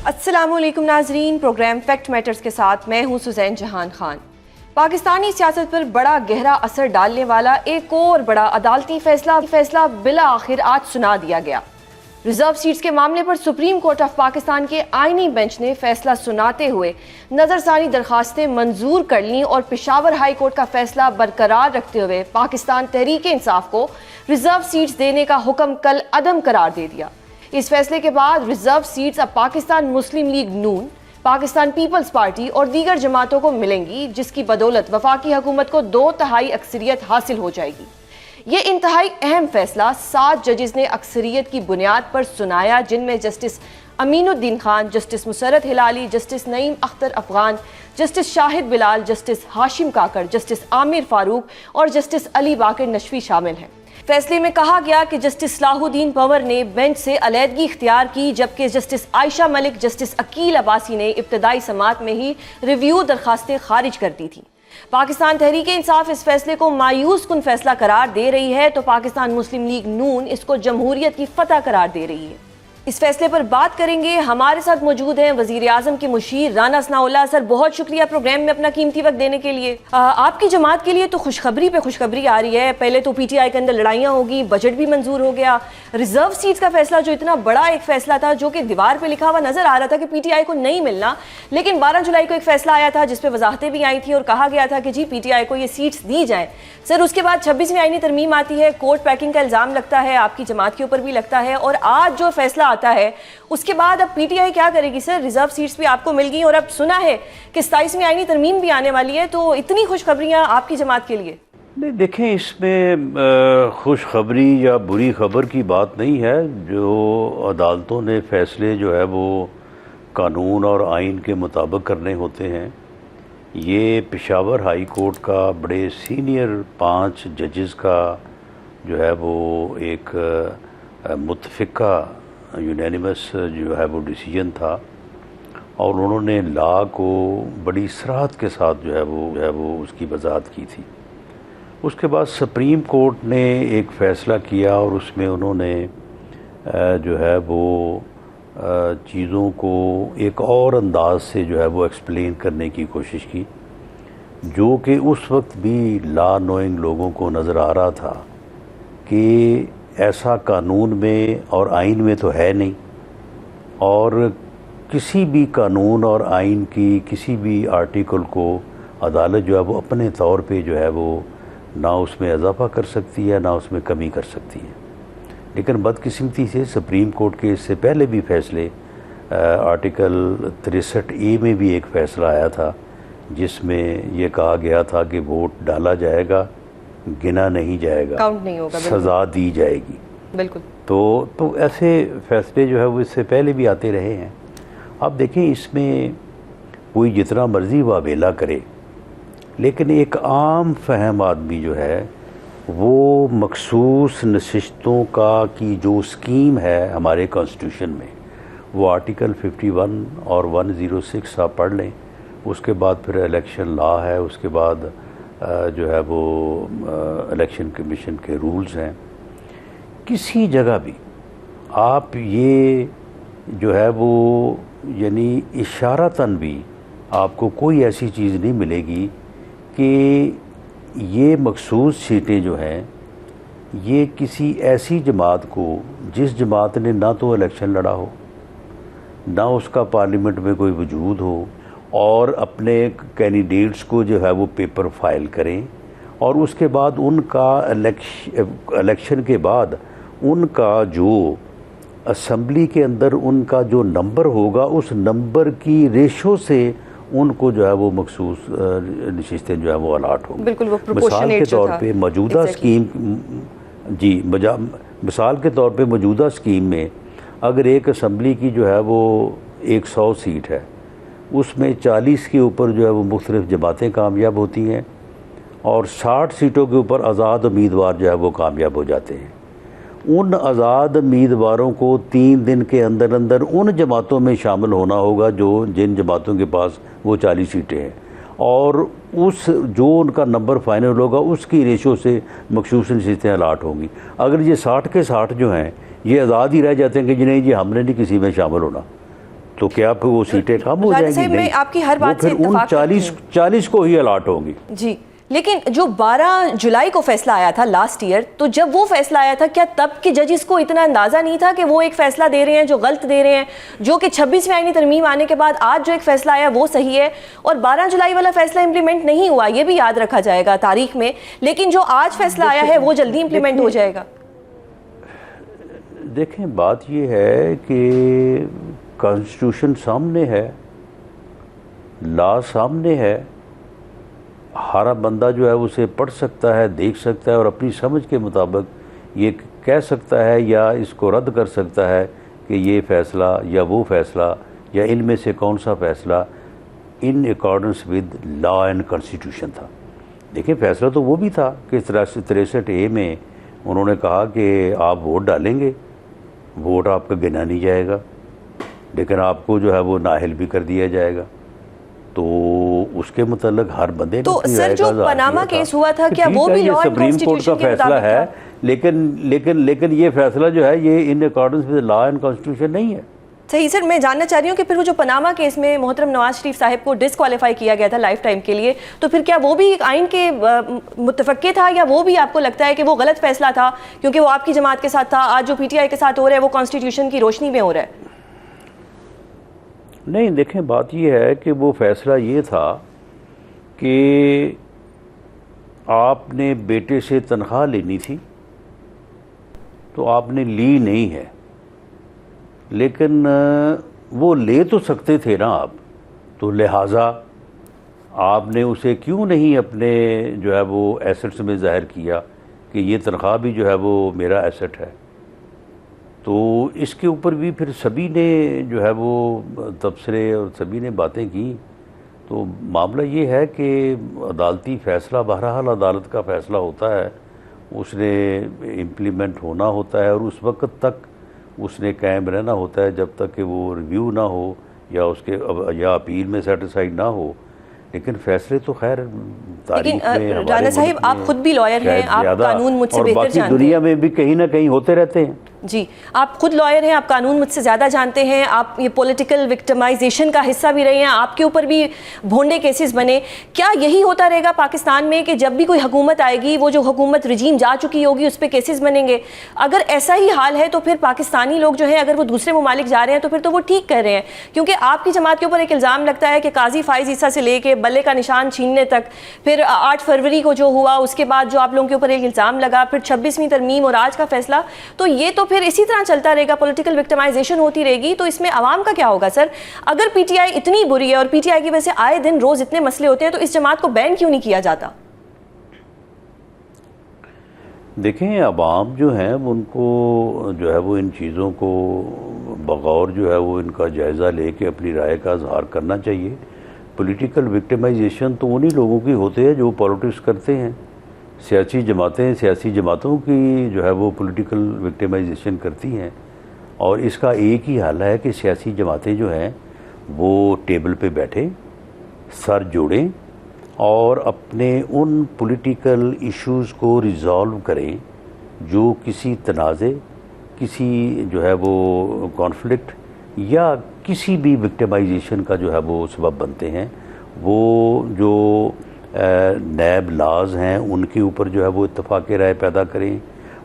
अस्सलामुअलैकुम नाजरीन, programme fact matters के साथ मैं हूं सुजैन जहान खान। पाकिस्तानी सियासत पर बड़ा गहरा असर डालने वाला एक और बड़ा अदालती फैसला बिला आखिर आज सुना दिया गया। रिजर्व सीट्स के मामले पर सुप्रीम कोर्ट ऑफ पाकिस्तान के आईनी बेंच ने फैसला सुनाते हुए नजरसानी दरखास्तें मंजूर कर लीं और पेशावर हाई कोर्ट का फैसला बरकरार रखते हुए पाकिस्तान तहरीक इंसाफ को रिजर्व सीट्स देने का हुक्म कल अदम करार दे दिया। इस फैसले के बाद रिजर्व सीट्स अब पाकिस्तान मुस्लिम लीग नून, पाकिस्तान पीपल्स पार्टी और दीगर जमातों को मिलेंगी, जिसकी बदौलत वफाकी हुकूमत को 2/3 अक्सरियत हासिल हो जाएगी। ये इंतहाई अहम फैसला 7 जजेस ने अक्सरियत की बुनियाद पर सुनाया, जिनमें justice Aminuddin Khan, justice Musarrat Hilali, justice Naeem Akhtar Afghan, justice Shahid Bilal, justice Hashim Kakar, justice Amir Farooq और जस्टिस अली बाकर नशवी शामिल हैं। फैसले में कहा गया कि जस्टिस सलाहुद्दीन पंवर ने बेंच से अलहदगी इख्तियार की, जबकि जस्टिस आयशा मलिक, जस्टिस अकील अब्बासी ने इब्तदाई समात में ही रिव्यू दरखास्तें खारिज कर दी थी। पाकिस्तान तहरीक इंसाफ इस फैसले को मायूस कुन फैसला करार दे रही है, तो पाकिस्तान मुस्लिम लीग नून इसको जमहूरियत की फतह करार दे रही है। इस फैसले पर बात करेंगे। हमारे साथ मौजूद हैं वजीर आजम के मुशीर राना सनाउल्लाह। सर, बहुत शुक्रिया प्रोग्राम में अपना कीमती वक्त देने के लिए। आपकी जमात के लिए तो खुशखबरी पे खुशखबरी आ रही है। पहले तो PTI के अंदर लड़ाइयाँ होगी, बजट भी मंजूर हो गया, रिजर्व सीट्स का फैसला जो इतना बड़ा एक फैसला था, जो कि दीवार पर लिखा हुआ नजर आ रहा था कि PTI को नहीं मिलना, लेकिन 12 जुलाई को एक फैसला आया था जिसपे वजाहतें भी आई थी और कहा गया था कि जी PTI को ये सीट्स दी जाए। सर, उसके बाद 26वीं आईनी तरमीम आती है, कोर्ट पैकिंग का इल्जाम लगता है, आपकी जमात के ऊपर भी लगता है, और आज जो फैसला आता है उसके बाद अब PTI क्या करेगी? सर, रिजर्व सीट्स भी आपको मिल गई और अब सुना है कि 27वीं आईनी तरमीम भी आने वाली है, तो इतनी खुशखबरियां आपकी जमात के लिए। नहीं, देखें, इसमें खुशखबरी या बुरी खबर की बात नहीं है। जो अदालतों ने फैसले जो है वो कानून और आइन के मुताबिक करने होते हैं। ये पेशावर हाई कोर्ट का बड़े सीनियर 5 जजेस का जो है वो एक मुत्तफ़िका यूनानिमस जो है वो डिसीजन था, और उन्होंने लॉ को बड़ी सराहत के साथ जो है वो उसकी वजाहत की थी। उसके बाद सुप्रीम कोर्ट ने एक फ़ैसला किया और उसमें उन्होंने जो है वो चीज़ों को एक और अंदाज से जो है वो एक्सप्लेन करने की कोशिश की, जो कि उस वक्त भी लॉ नोइंग लोगों को नज़र आ रहा था कि ऐसा कानून में और आइन में तो है नहीं, और किसी भी कानून और आइन की किसी भी आर्टिकल को अदालत जो है वो अपने तौर पे जो है वो ना उसमें इजाफा कर सकती है ना उसमें कमी कर सकती है। लेकिन बदकिस्मती से सुप्रीम कोर्ट के इससे पहले भी फैसले आर्टिकल 63A में भी एक फ़ैसला आया था, जिसमें ये कहा गया था कि वोट डाला जाएगा, गिना नहीं जाएगा, काउंट नहीं होगा, सज़ा दी जाएगी। बिल्कुल। तो ऐसे फैसले जो है वो इससे पहले भी आते रहे हैं। अब देखें, इसमें कोई जितना मर्ज़ी वावेला करे, लेकिन एक आम फहम आदमी जो है वो मखसूस नशिस्तों का की जो स्कीम है हमारे कॉन्स्टिट्यूशन में, वो आर्टिकल 51 और 106 आप पढ़ लें। उसके बाद फिर इलेक्शन लॉ है, उसके बाद जो है वो इलेक्शन कमीशन के रूल्स हैं। किसी जगह भी आप ये जो है वो यानी इशारतन भी आपको कोई ऐसी चीज़ नहीं मिलेगी कि ये मखसूस सीटें जो हैं ये किसी ऐसी जमात को, जिस जमात ने ना तो इलेक्शन लड़ा हो, ना उसका पार्लियामेंट में कोई वजूद हो, और अपने कैंडिडेट्स को जो है वो पेपर फाइल करें, और उसके बाद उनका इलेक्शन के बाद उनका जो असम्बली के अंदर उनका जो नंबर होगा, उस नंबर की रेशो से उनको जो है वो मखसूस नशिस्तें जो है वो अलाट होंगी। बिल्कुल, वो मिसाल के तौर पे मौजूदा स्कीम मिसाल के तौर पे मौजूदा स्कीम में अगर एक असम्बली की जो है वो 100 सीट है, उसमें 40 के ऊपर जो है वो मुख्तलिफ जमातें कामयाब होती हैं, और 60 सीटों के ऊपर आज़ाद उम्मीदवार जो है वो कामयाब हो जाते हैं। उन आज़ाद उम्मीदवारों को 3 दिन के अंदर अंदर उन जमातों में शामिल होना होगा जिन जमातों के पास वो 40 सीटें हैं, और उस जो उनका नंबर फाइनल होगा उसकी रेशो से मखसूस नशिस्तें अलाट होंगी। अगर ये 60 के 60 जो हैं ये आज़ाद ही रह जाते हैं कि जिन्हें जी हमने नहीं किसी में शामिल होना, तो क्या फिर वो सीटें कम हो राजा जाएंगी? साहब, मैं नहीं, आपकी हर वो बात से फिर उन इत्तेफाक करती 40 को ही अलॉट होंगी। जी, लेकिन जो 12 जुलाई को फैसला आया था लास्ट ईयर, तो जब वो फैसला आया था, क्या तब के जजेस को इतना अंदाजा नहीं था कि वो एक फैसला दे रहे हैं जो गलत दे रहे हैं, जो कि 26वीं आईनी तरमीम आने के बाद आज जो एक फैसला आया वो सही है, और 12 जुलाई वाला फैसला इंप्लीमेंट नहीं हुआ, ये भी याद रखा जाएगा तारीख में, लेकिन जो आज फैसला आया है वो जल्दी इंप्लीमेंट हो जाएगा? देखें, बात ये है कि कॉन्स्टिट्यूशन सामने है, लॉ सामने है, हर बंदा जो है उसे पढ़ सकता है, देख सकता है और अपनी समझ के मुताबिक ये कह सकता है या इसको रद्द कर सकता है कि ये फ़ैसला या वो फ़ैसला या इनमें से कौन सा फ़ैसला in accordance with law and constitution था। देखिए, फ़ैसला तो वो भी था कि 63A में उन्होंने कहा कि आप वोट डालेंगे, वोट आपका गिना नहीं जाएगा, लेकिन आपको जो है वो नाअहल भी कर दिया जाएगा। तो उसके मतलब हर बंदे ने तो सर, जो पनामा केस हुआ था, क्या वो भी लॉ एंड कॉन्स्टिट्यूशन के फैसला मुताबिक है? था? लेकिन ये फैसला जो है ये in accordance with law and constitution नहीं है। सही सर, मैं जानना चाह रही हूँ कि फिर वो जो पनामा केस में मोहतरम नवाज शरीफ साहब को डिस्क्वालीफाई किया गया था लाइफ टाइम के लिए, तो फिर क्या वो भी आइन के मुतफक्के था, या वो भी आपको लगता है कि वो गलत फैसला था क्योंकि वो आपकी जमात के साथ था? आज जो PTI के साथ हो रहा है वो कॉन्स्टिट्यूशन की रोशनी में हो रहा है। नहीं, देखें, बात ये है कि वो फैसला ये था कि आपने बेटे से तनख्वाह लेनी थी तो आपने ली नहीं है, लेकिन वो ले तो सकते थे ना आप, तो लिहाजा आपने उसे क्यों नहीं अपने जो है वो एसेट्स में ज़ाहिर किया कि ये तनख्वाह भी जो है वो मेरा एसेट है। तो इसके ऊपर भी फिर सभी ने जो है वो तबसरे और सभी ने बातें की। तो मामला ये है कि अदालती फ़ैसला बहरहाल अदालत का फ़ैसला होता है, उसने इम्प्लीमेंट होना होता है और उस वक्त तक उसने कायम रहना होता है जब तक कि वो रिव्यू ना हो या उसके या अपील में सेटिस्फाइड ना हो। लेकिन फैसले तो खैर तारीख में राना साहिब, आप खुद भी लॉयर हैं, आप कानून मुझसे बेहतर जानते हैं, दुनिया में भी कहीं ना कहीं होते रहते हैं। जी, आप खुद लॉयर हैं, आप कानून मुझसे ज़्यादा जानते हैं, आप ये पॉलिटिकल विक्टिमाइजेशन का हिस्सा भी रहे हैं, आपके ऊपर भी भोंडे केसेस बने। क्या यही होता रहेगा पाकिस्तान में कि जब भी कोई हुकूमत आएगी, वो जो हुकूमत रजीम जा चुकी होगी उस पर केसेस बनेंगे? अगर ऐसा ही हाल है तो फिर पाकिस्तानी लोग जो हैं, अगर वो दूसरे ममालिक जा रहे हैं तो फिर तो वो ठीक कर रहे हैं, क्योंकि आपकी जमात के ऊपर एक इल्ज़ाम लगता है कि काजी फाइज ईसा से लेके बल्ले का निशान छीनने तक, फिर 8 फरवरी को जो हुआ उसके बाद जो आप लोगों के ऊपर एक इल्ज़ाम लगा, फिर 26वीं तरमीम और आज का फैसला, तो ये तो फिर इसी तरह चलता रहेगा, पॉलिटिकल विक्टिमाइजेशन होती रहेगी। तो इसमें आवाम का क्या होगा सर? अगर PTI इतनी बुरी है और PTI की वजह से आए दिन रोज इतने मसले होते हैं, तो इस जमात को बैन क्यों नहीं किया जाता? देखें, अवाम जो है उनको जो है वो इन चीज़ों को बगौर जो है वो इनका जायज़ा लेके अपनी राय का इजहार करना चाहिए। पॉलिटिकल विक्टिमाइजेशन तो उन्हीं लोगों की होते हैं जो पॉलिटिक्स करते हैं। सियासी जमातों की जो है वो पॉलिटिकल विक्टिमाइजेशन करती हैं, और इसका एक ही हल है कि सियासी जमातें जो हैं वो टेबल पे बैठे, सर जोड़ें और अपने उन पॉलिटिकल इश्यूज़ को रिज़ॉल्व करें जो किसी तनाज़े, किसी जो है वो कॉन्फ्लिक्ट या किसी भी विक्टिमाइजेशन का जो है वो सबब बनते हैं। वो जो नैब लाज हैं उनके ऊपर जो है वो इत्तफाक राय पैदा करें,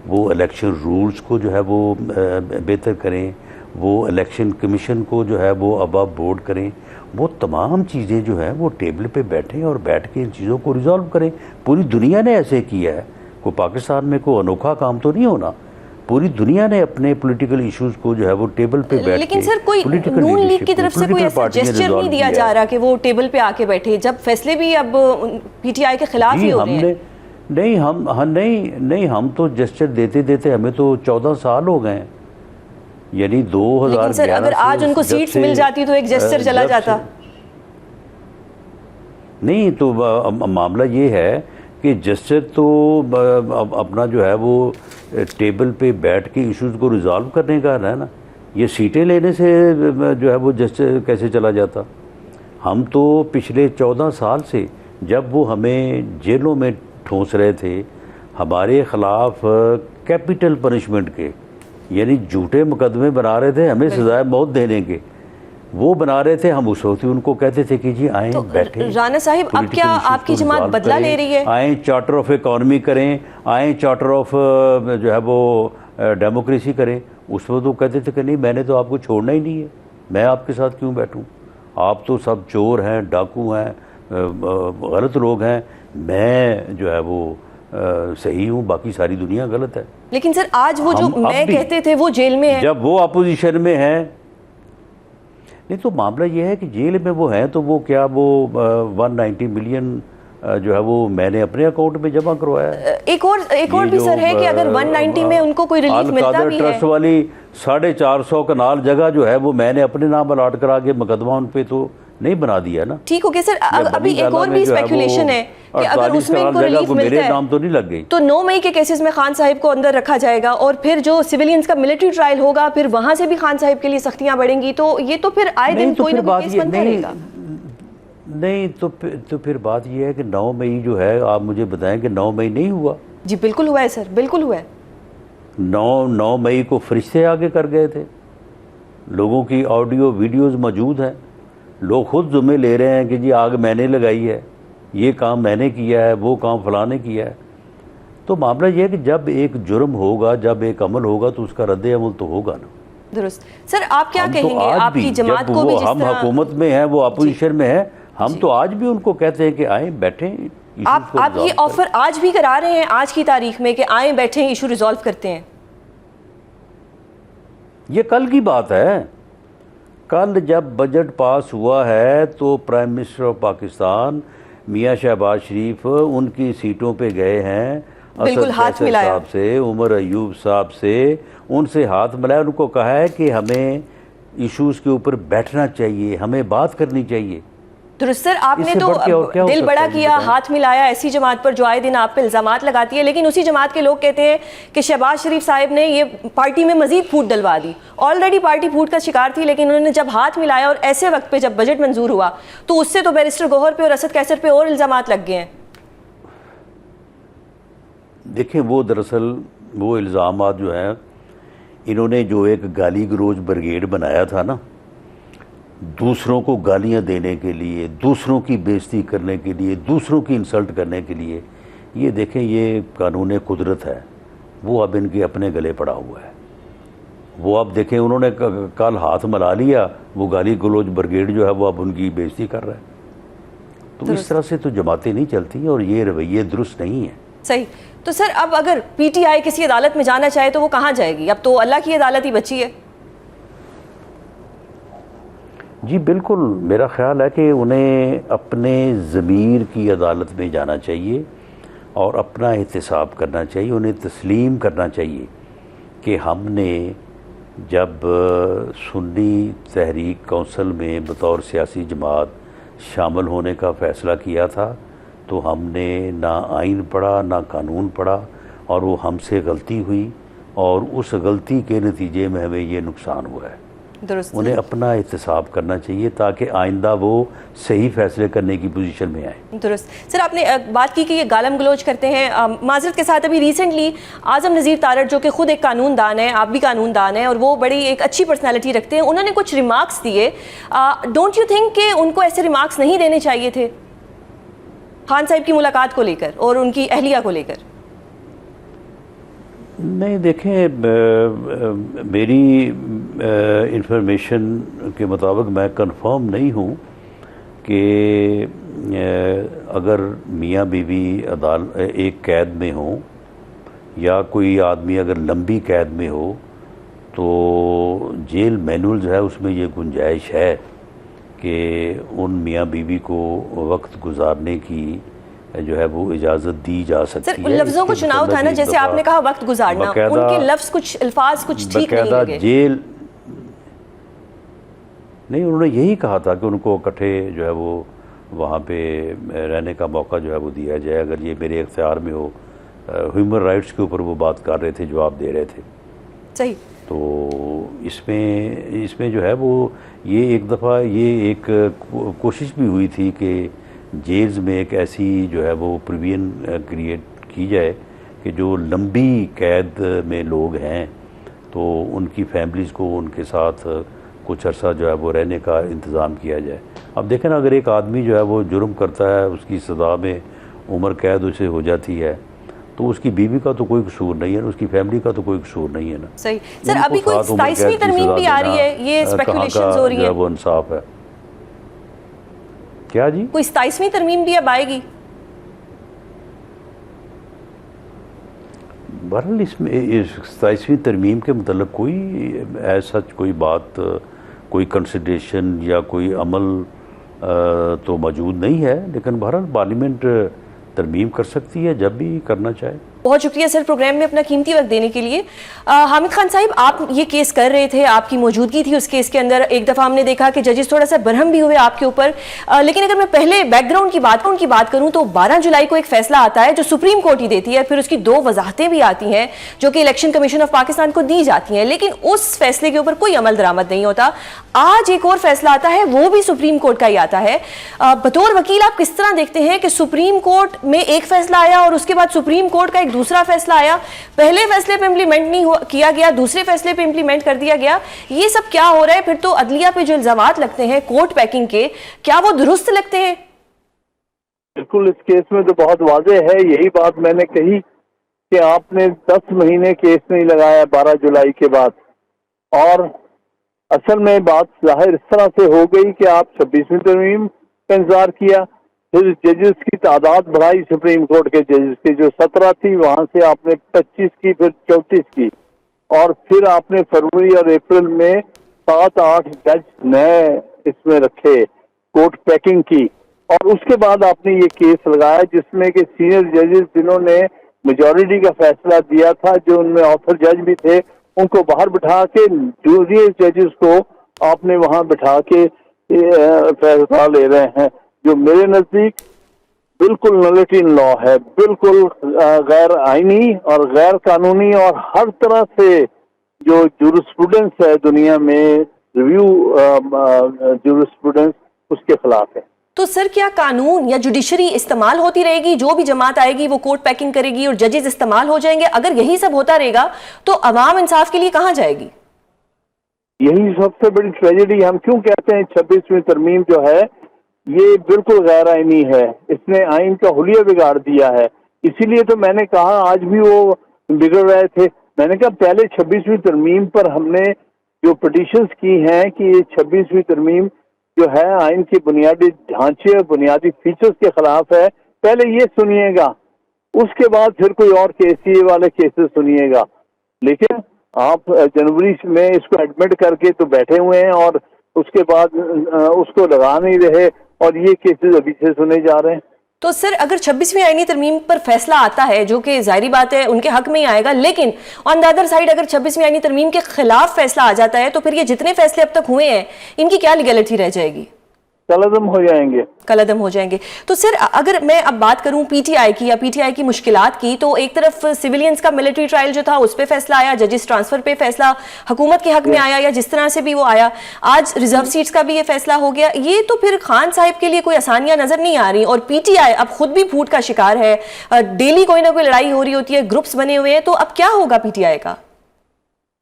वो इलेक्शन रूल्स को जो है वो बेहतर करें, वो इलेक्शन कमीशन को जो है वो अबव बोर्ड करें, वो तमाम चीज़ें जो है वो टेबल पे बैठें और बैठ के इन चीज़ों को रिजॉल्व करें। पूरी दुनिया ने ऐसे किया है, कोई पाकिस्तान में कोई अनोखा काम तो नहीं होना। पूरी दुनिया ने अपने पॉलिटिकल इश्यूज को जो है वो टेबल पे बैठ, लेकिन सर कोई नून लीग की तरफ से कोई ऐसा जेस्चर नहीं दिया जा रहा कि वो टेबल पे आके बैठे, जब फैसले भी अब PTI के खिलाफ ही हो रहे हैं। नहीं, हम तो जेस्चर देते देते हमें तो 14 साल हो गए, यानी 2011 सर, अगर आज उनको सीट्स मिल जाती तो एक जेस्चर चला जाता। नहीं, तो मामला ये है कि जेस्चर तो अपना जो है वो टेबल पे बैठ के इश्यूज को रिजॉल्व करने का है ना। ये सीटें लेने से जो है वो जेस्चर कैसे चला जाता? हम तो पिछले 14 साल से, जब वो हमें जेलों में ठोंस रहे थे, हमारे ख़िलाफ़ कैपिटल पनिशमेंट के यानी झूठे मुकदमे बना रहे थे, हमें सज़ाए मौत देने के, वो बना रहे थे, हम उस वक्त ही उनको कहते थे कि जी आएँ, तो बैठे। राना साहिब, अब क्या आपकी जमात बदला ले रही है? आएँ चार्टर ऑफ इकॉनमी करें, आएँ चार्टर ऑफ जो है वो डेमोक्रेसी करें। उस वक्त वो कहते थे कि नहीं, मैंने तो आपको छोड़ना ही नहीं है, मैं आपके साथ क्यों बैठूं, आप तो सब चोर हैं, डाकू हैं, गलत लोग हैं, मैं जो है वो सही हूँ, बाकी सारी दुनिया गलत है। लेकिन सर आज वो जो मैं कहते थे वो जेल में है। जब वो अपोजिशन में है, नहीं तो मामला ये है कि जेल में वो हैं, तो वो क्या वो 190 मिलियन जो है वो मैंने अपने अकाउंट में जमा करवाया है। एक और भी सर है कि अगर 190 में उनको कोई रिलीफ मिलता भी है, ट्रस्ट वाली 450 कनाल जगह जो है वो मैंने अपने नाम अलॉट करा के मुकदमा उन पे तो नहीं बना दिया ना। ठीक हो गया सर। अभी एक और भी स्पेकुलेशन है कि अगर उसमें इनको रिलीफ मिलता है, नाम तो नहीं लग गई, तो 9 मई के केसेस में खान साहिब को अंदर रखा जाएगा और फिर जो सिविलियंस का मिलिट्री ट्रायल होगा, फिर वहां से भी खान साहिब के लिए सख्तियां बढ़ेंगी। तो ये तो फिर आए दिन कोई ना कोई केस बनता रहेगा। नहीं तो फिर बात ये है कि 9 मई जो है, आप मुझे बताएं कि 9 मई नहीं हुआ। जी बिल्कुल हुआ है सर, बिल्कुल हुआ है। 9 मई को फरिश्ते आगे कर गए थे, लोगों की ऑडियो वीडियोस मौजूद हैं, लोग खुद जुम्मे ले रहे हैं कि जी आग मैंने लगाई है, ये काम मैंने किया है, वो काम फलाने किया है। तो मामला ये है कि जब एक जुर्म होगा, जब एक अमल होगा, तो उसका रद्द अमल तो होगा ना। दुरुस्त। सर आप क्या कहेंगे, तो आपकी जमात को भी जिस हम हुकूमत में है, वो अपोजिशन में है, हम तो आज भी उनको कहते हैं कि आए बैठें। आप ये ऑफर आज भी करा रहे हैं, आज की तारीख में, कि आए बैठें इशू रिजॉल्व करते हैं? ये कल की बात है। कल जब बजट पास हुआ है तो प्राइम मिनिस्टर ऑफ पाकिस्तान मियां शहबाज शरीफ उनकी सीटों पे गए हैं, बिल्कुल हाथ मिलाया साहब से, उमर अयूब साहब से, उनसे हाथ मिलाया, उनको कहा है कि हमें इश्यूज के ऊपर बैठना चाहिए, हमें बात करनी चाहिए। दुरुस्त सर, आपने तो दिल बड़ा किया, हाथ मिलाया ऐसी जमात पर जो आए दिन आप पे इल्जामात लगाती है, लेकिन उसी जमात के लोग कहते हैं कि शहबाज शरीफ साहब ने ये पार्टी में मजीद फूट डलवा दी। ऑलरेडी पार्टी फूट का शिकार थी, लेकिन उन्होंने जब हाथ मिलाया और ऐसे वक्त पे जब बजट मंजूर हुआ, तो उससे तो बैरिस्टर गौहर पे और असद कैसर पे और इल्जामात लग गए हैं। देखें, वो दरअसल वो इल्ज़ामात जो हैं, इन्होंने जो एक गाली गलोच ब्रिगेड बनाया था ना, दूसरों को गालियां देने के लिए, दूसरों की बेइज्जती करने के लिए, दूसरों की इंसल्ट करने के लिए, ये देखें ये कानून कुदरत है, वो अब इनके अपने गले पड़ा हुआ है। वो अब देखें, उन्होंने कल हाथ मिला लिया, वो गाली गलोच ब्रिगेड जो है वो अब उनकी बेइज्जती कर रहा है। तो इस तरह से तो जमातें नहीं चलती हैं और ये रवैये दुरुस्त नहीं है। सही। तो सर अब अगर पीटीआई किसी अदालत में जाना चाहे तो वो कहाँ जाएगी? अब तो अल्लाह की अदालत ही बची है। जी बिल्कुल, मेरा ख्याल है कि उन्हें अपने ज़मीर की अदालत में जाना चाहिए और अपना एहतसाब करना चाहिए। उन्हें तस्लीम करना चाहिए कि हमने जब सुन्नी तहरीक कौंसिल में बतौर सियासी जमात शामिल होने का फ़ैसला किया था, तो हमने ना आइन पढ़ा ना कानून पढ़ा, और वो हमसे गलती हुई और उस गलती के नतीजे में हमें ये नुकसान हुआ है। उन्हें अपना एहतसाब करना चाहिए ताकि आइंदा वो सही फैसले करने की पोजीशन में आए। दुरुस्त। सर आपने बात की कि ये गालम गलोच करते हैं, माजरत के साथ अभी रिसेंटली आज़म नज़ीर तारड़ जो कि खुद एक कानूनदान है, आप भी कानूनदान हैं और वो बड़ी एक अच्छी पर्सनैलिटी रखते हैं, उन्होंने कुछ रिमार्क्स दिए। डोंट यू थिंक कि उनको ऐसे रिमार्क्स नहीं देने चाहिए थे खान साहिब की मुलाकात को लेकर और उनकी अहलिया को लेकर? नहीं, देखें, मेरी इंफॉर्मेशन के मुताबिक मैं कंफर्म नहीं हूँ कि अगर मियाँ बीवी एक कैद में हो या कोई आदमी अगर लंबी कैद में हो, तो जेल मैनुअल जो है उसमें ये गुंजाइश है कि उन मियाँ बीवी को वक्त गुजारने की जो है वो इजाज़त दी जा सकती है। सर लफ्ज़ों को चुनाव था ना, जैसे आपने कहा वक्त गुजारना, उनके लफ्ज़ कुछ अल्फाज कुछ ठीक नहीं लगे। जेल नहीं, उन्होंने यही कहा था कि उनको इकट्ठे जो है वो वहाँ पे रहने का मौका जो है वो दिया जाए, अगर ये मेरे इख्तियार में हो। ह्यूमन राइट्स के ऊपर वो बात कर रहे थे, जवाब दे रहे थे। सही। तो इसमें जो है वो ये एक दफ़ा ये एक कोशिश भी हुई थी कि जेल्स में एक ऐसी जो है वो प्रिवियन क्रिएट की जाए कि जो लंबी कैद में लोग हैं तो उनकी फैमिलीज़ को उनके साथ कुछ अरसा जो है वो रहने का इंतज़ाम किया जाए। अब देखें ना, अगर एक आदमी जो है वो जुर्म करता है, उसकी सज़ा में उम्र कैद उसे हो जाती है, तो उसकी बीवी का तो कोई कसूर नहीं है, उसकी फैमिली का तो कोई कसूर नहीं है ना। सही सर, अभी कोई 27वीं तरमीम भी आ रही है, ये स्पेकुलेशंस हो रही है, वो इंसाफ है क्या जी? कोई 27वीं तरमीम भी अब आएगी? बहरहाल इसमें 27वीं तरमीम के मतलब कोई ऐसा कोई बात, कोई कंसिडरेशन या कोई अमल तो मौजूद नहीं है, लेकिन बहरहाल पार्लियामेंट तरमीम कर सकती है जब भी करना चाहे। बहुत शुक्रिया सर प्रोग्राम में अपना कीमती वक्त देने के लिए। हामिद खान साहिब, आप ये केस कर रहे थे, आपकी मौजूदगी थी उस केस के अंदर। एक दफ़ा हमने देखा कि जजेस थोड़ा सा बरहम भी हुए आपके ऊपर, लेकिन अगर मैं पहले बैकग्राउंड की बात करूं तो 12 जुलाई को एक फैसला आता है जो सुप्रीम कोर्ट ही देती है, फिर उसकी 2 वजाहतें भी आती हैं जो कि इलेक्शन कमीशन ऑफ पाकिस्तान को दी जाती हैं, लेकिन उस फैसले के ऊपर कोई अमल दरामद नहीं होता। आज एक और फैसला आता है, वो भी सुप्रीम कोर्ट का ही आता है। बतौर वकील आप किस तरह देखते हैं कि सुप्रीम कोर्ट में एक फैसला आया और उसके बाद सुप्रीम कोर्ट का एक दूसरा फैसला आया, पहले फैसले पे इंप्लीमेंट नहीं किया गया, दूसरे फैसले पे इंप्लीमेंट कर दिया गया, ये सब क्या हो रहा है? फिर तो अदलिया पे जो इल्जामात लगते हैं कोर्ट पैकिंग के, क्या वो दुरुस्त लगते हैं? बिल्कुल, इस केस में तो बहुत वाज़ेह है, यही बात मैंने कही कि आपने 10 महीने केस नहीं लगाया 12 जुलाई के बाद, और असल में बात जाहिर इस तरह से हो गई कि आप 26वीं तरमीम का इंतजार किया, फिर जजेस की तादाद बढ़ाई, सुप्रीम कोर्ट के जजेस की जो 17 थी वहां से आपने 25 की, फिर 34 की, और फिर आपने फरवरी और अप्रैल में 7-8 जज नए इसमें रखे, कोर्ट पैकिंग की, और उसके बाद आपने ये केस लगाया जिसमें कि सीनियर जजेस जिन्होंने मेजॉरिटी का फैसला दिया था, जो उनमें ऑथर जज भी थे, उनको बाहर बिठा के जूनियर जजेस को आपने वहां बिठा के फैसला ले रहे हैं, जो मेरे नजदीक बिल्कुल नलिटी इन लॉ है, बिल्कुल गैर आईनी और गैर कानूनी, और हर तरह से जो जूरिस्प्रूडेंस है दुनिया में, रिव्यू जूरिस्प्रूडेंस, उसके खिलाफ है। तो सर क्या कानून या जुडिशरी इस्तेमाल होती रहेगी, जो भी जमात आएगी वो कोर्ट पैकिंग करेगी और जजेस इस्तेमाल हो जाएंगे? अगर यही सब होता रहेगा तो अवाम इंसाफ के लिए कहां जाएगी? यही सबसे बड़ी ट्रेजेडी। हम क्यों कहते हैं 26वीं तरमीम जो है ये बिल्कुल गैर आईनी है, इसने आइन का हुलिया बिगाड़ दिया है। इसीलिए तो मैंने कहा, आज भी वो बिगड़ रहे थे, मैंने कहा पहले 26वीं तरमीम पर हमने जो पिटीशंस की हैं कि ये 26वीं तरमीम जो है आइन के बुनियादी ढांचे और बुनियादी फीचर्स के खिलाफ है, पहले ये सुनिएगा, उसके बाद फिर कोई और केस वाले केसेस सुनिएगा। लेकिन आप जनवरी में इसको एडमिट करके तो बैठे हुए हैं और उसके बाद उसको लगा नहीं रहे, और ये केसेस अभी से सुने जा रहे हैं। तो सर अगर 26वीं आईनी तरमीम पर फैसला आता है, जो कि जाहिर बात है उनके हक में ही आएगा, लेकिन ऑन द अदर साइड अगर 26वीं आईनी तरमीम के खिलाफ फैसला आ जाता है, तो फिर ये जितने फैसले अब तक हुए हैं इनकी क्या लीगैलिटी रह जाएगी? कलअदम हो जाएंगे। तो सर अगर मैं अब बात करूं पीटीआई की या पीटीआई की मुश्किलात की, तो एक तरफ सिविलियंस का मिलिट्री ट्रायल जो था उस पे फैसला आया, जजेस ट्रांसफर पे फैसला हुकूमत के हक में आया, या जिस तरह से भी वो आया, आज रिजर्व सीट्स का भी ये फैसला हो गया। ये तो फिर खान साहिब के लिए कोई आसानियां नजर नहीं आ रही, और पीटीआई अब खुद भी फूट का शिकार है, डेली कोई ना कोई लड़ाई हो रही होती है, ग्रुप्स बने हुए हैं, तो अब क्या होगा पीटीआई का?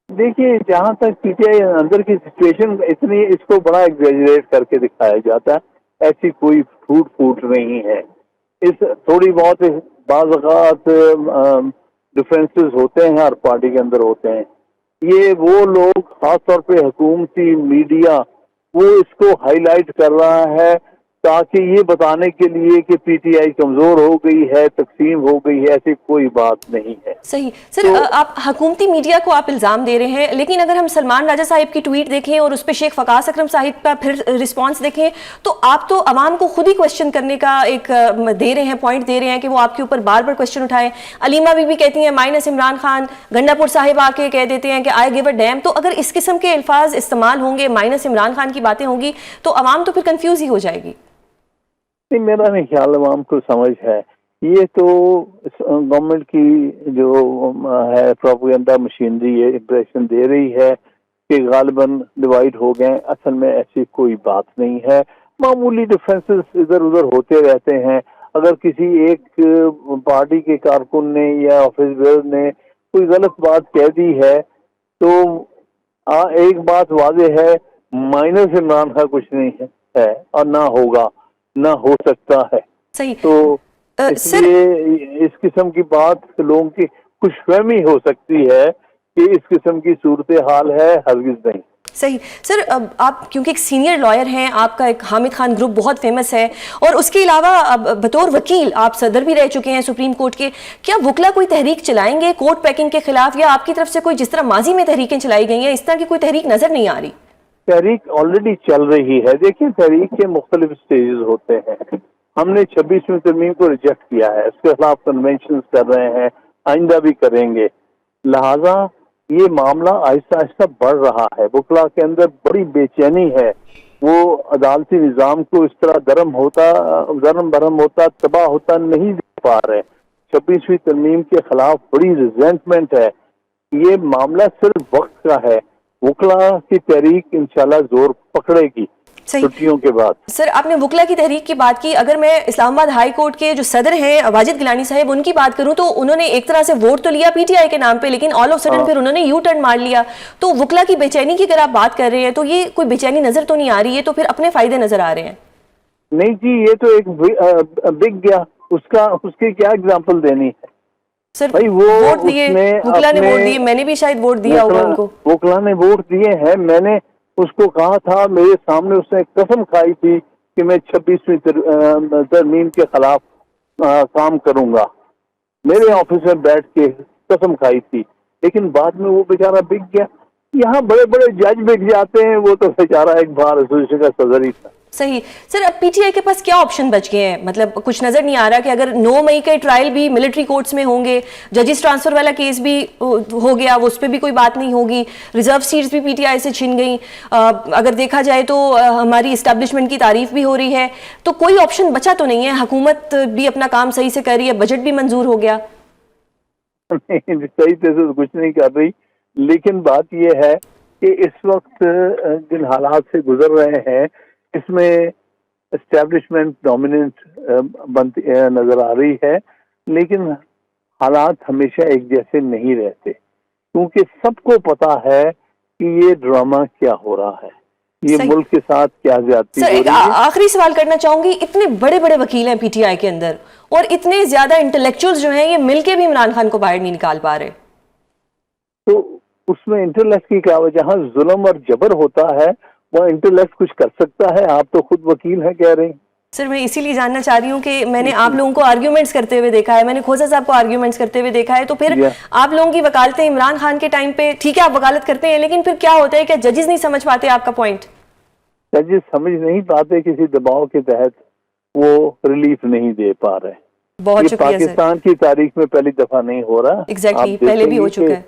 देखिए, जहाँ तक पीटीआई अंदर की सिचुएशन, इतनी इसको बड़ा एग्जेजरेट करके दिखाया जाता है, ऐसी कोई फूट नहीं है। इस थोड़ी बहुत बाज़ डिफरेंसेस होते हैं, हर पार्टी के अंदर होते हैं। ये वो लोग, खासतौर पे हुकूमती मीडिया, वो इसको हाईलाइट कर रहा है ताकि ये बताने के लिए कि पीटीआई कमजोर हो गई है, तकसीम हो गई है, ऐसी कोई बात नहीं है। सही सर, तो आप हुकूमती मीडिया को आप इल्जाम दे रहे हैं, लेकिन अगर हम सलमान राजा साहिब की ट्वीट देखें और उस पर शेख फकास अकरम साहिब का फिर रिस्पांस देखें, तो आप तो अवाम को खुद ही क्वेश्चन करने का एक दे रहे हैं, पॉइंट दे रहे हैं कि वो आपके ऊपर बार बार क्वेश्चन उठाएं। अलीमा बीबी कहती हैं माइनस इमरान खान, गंडापुर साहिब आके कह देते हैं कि आई गिव अ डैम। तो अगर इस किस्म के अल्फाज इस्तेमाल होंगे, माइनस इमरान खान की बातें होंगी, तो अवाम तो फिर कंफ्यूज ही हो जाएगी। नहीं, मेरा नहीं ख्याल अवाम को समझ है। ये तो गवर्नमेंट की जो है प्रोपेगेंडा मशीनरी है, इंप्रेशन दे रही है कि गालिबन डिवाइड हो गए। असल में ऐसी कोई बात नहीं है, मामूली डिफरेंसेस इधर उधर होते रहते हैं। अगर किसी एक पार्टी के कारकुन ने या ऑफिस बेयर ने कोई गलत बात कह दी है, तो एक बात वाज़ेह है माइनस इमरान का कुछ नहीं है और ना होगा, ना हो सकता है। सही। तो सर, इसलिए इस किस्म की बात लोगों की खुशफहमी हो सकती है कि इस किस्म की सूरत हाल है, हरगिज नहीं। सही। सर, अब आप क्योंकि एक सीनियर लॉयर हैं, आपका एक हामिद खान ग्रुप बहुत फेमस है, और उसके अलावा अब बतौर वकील आप सदर भी रह चुके हैं सुप्रीम कोर्ट के, क्या वकला कोई तहरीक चलाएंगे कोर्ट पैकिंग के खिलाफ, या आपकी तरफ से कोई, जिस तरह माजी में तहरीकें चलाई गई हैं, इस तरह की कोई तहरीक नजर नहीं आ रही? तहरीक ऑलरेडी चल रही है। देखिए, तहरीक के मुख्तलिफ स्टेजेस होते हैं। हमने 26वीं तरमीम को रिजेक्ट किया है, इसके खिलाफ कन्वेंशन कर रहे हैं, आइंदा भी करेंगे। लिहाजा ये मामला आहिस्ता आहिस्ता बढ़ रहा है। वकला के अंदर बड़ी बेचैनी है, वो अदालती निज़ाम को इस तरह दरम बरम होता तबाह होता नहीं देख पा रहे। 26वीं तरमीम के खिलाफ बड़ी रिजेंटमेंट है। ये मामला सिर्फ वक्त का है। वकला की तहरीक इंशाल्लाह जोर पकड़ेगी छुट्टियों के बाद। सर, आपने वकला की तहरीक की बात की। अगर मैं इस्लामाबाद हाई कोर्ट के जो सदर हैं वाजिद गिलानी साहब, उनकी बात करूं तो उन्होंने एक तरह से वोट तो लिया पीटीआई के नाम पे, लेकिन ऑल ऑफ सडन फिर उन्होंने यू टर्न मार लिया। तो वकला की बेचैनी की अगर आप बात कर रहे हैं तो ये कोई बेचैनी नजर तो नहीं आ रही है, तो फिर अपने फायदे नजर आ रहे हैं? नहीं जी, ये तो एक बिक गया, उसकी क्या एग्जाम्पल देनी है सर? भाई, वो वोट दिए, वकला ने वोट दिए, मैंने भी शायद वोट दिया होगा उनको। वकला ने वोट दिए हैं। मैंने उसको कहा था, मेरे सामने उसने कसम खाई थी कि मैं 26वीं तरमीम के खिलाफ काम करूंगा। मेरे ऑफिस में बैठ के कसम खाई थी, लेकिन बाद में वो बेचारा बिक गया। यहाँ बड़े बड़े जज बिक जाते हैं, वो तो बेचारा एक बार एसोसिएशन का सदर ही था। सही। सर, अब पीटीआई के पास क्या ऑप्शन बच गए हैं? मतलब कुछ नजर नहीं आ रहा कि अगर 9 मई के ट्रायल भी मिलिट्री कोर्ट्स में होंगे, जजेस ट्रांसफर वाला केस भी हो गया, वो उस पर भी कोई बात नहीं होगी, रिजर्व सीट्स भी पीटीआई से छिन गई, अगर देखा जाए तो हमारी इस्टेब्लिशमेंट की तारीफ भी हो रही है, तो कोई ऑप्शन बचा तो नहीं है? हुकूमत भी अपना काम सही से कर रही है, बजट भी मंजूर हो गया। नहीं, सही तरह से कुछ नहीं कर रही, लेकिन बात यह है कि इस वक्त जिन हालात से गुजर रहे हैं, इसमें एस्टेब्लिशमेंट डोमिनेंट बनती नजर आ रही है। लेकिन हालात हमेशा एक जैसे नहीं रहते, क्योंकि सबको पता है कि ये ड्रामा क्या हो रहा है, ये मुल्क के साथ क्या ज्यादती हो रही है। आखिरी सवाल करना चाहूंगी, इतने बड़े बड़े वकील हैं पीटीआई के अंदर, और इतने ज्यादा इंटेलेक्चुअल्स जो हैं, ये मिलके भी इमरान खान को बाहर नहीं निकाल पा रहे, तो उसमें इंटेलेक्ट की क्या वजह? जहाँ जुल्म और जबर होता है वो इंटेलेक्ट कुछ कर सकता है। आप तो खुद वकील हैं, कह रहे हैं। सर, मैं इसीलिए जानना चाह रही हूँ कि मैंने आप लोगों को आर्ग्यूमेंट्स करते हुए देखा है, मैंने खोजा साहब को आर्ग्यूमेंट्स करते हुए देखा है, तो फिर आप लोगों की वकालतें इमरान खान के टाइम पे, ठीक है आप वकालत करते हैं, लेकिन फिर क्या होता है, क्या जजेस नहीं समझ पाते आपका पॉइंट? जजेस समझ नहीं पाते, किसी दबाव के तहत वो रिलीफ नहीं दे पा रहे। बहुत शुक्रिया। पाकिस्तान की तारीख में पहली दफा नहीं हो रहा। एग्जैक्टली, पहले भी हो चुका है,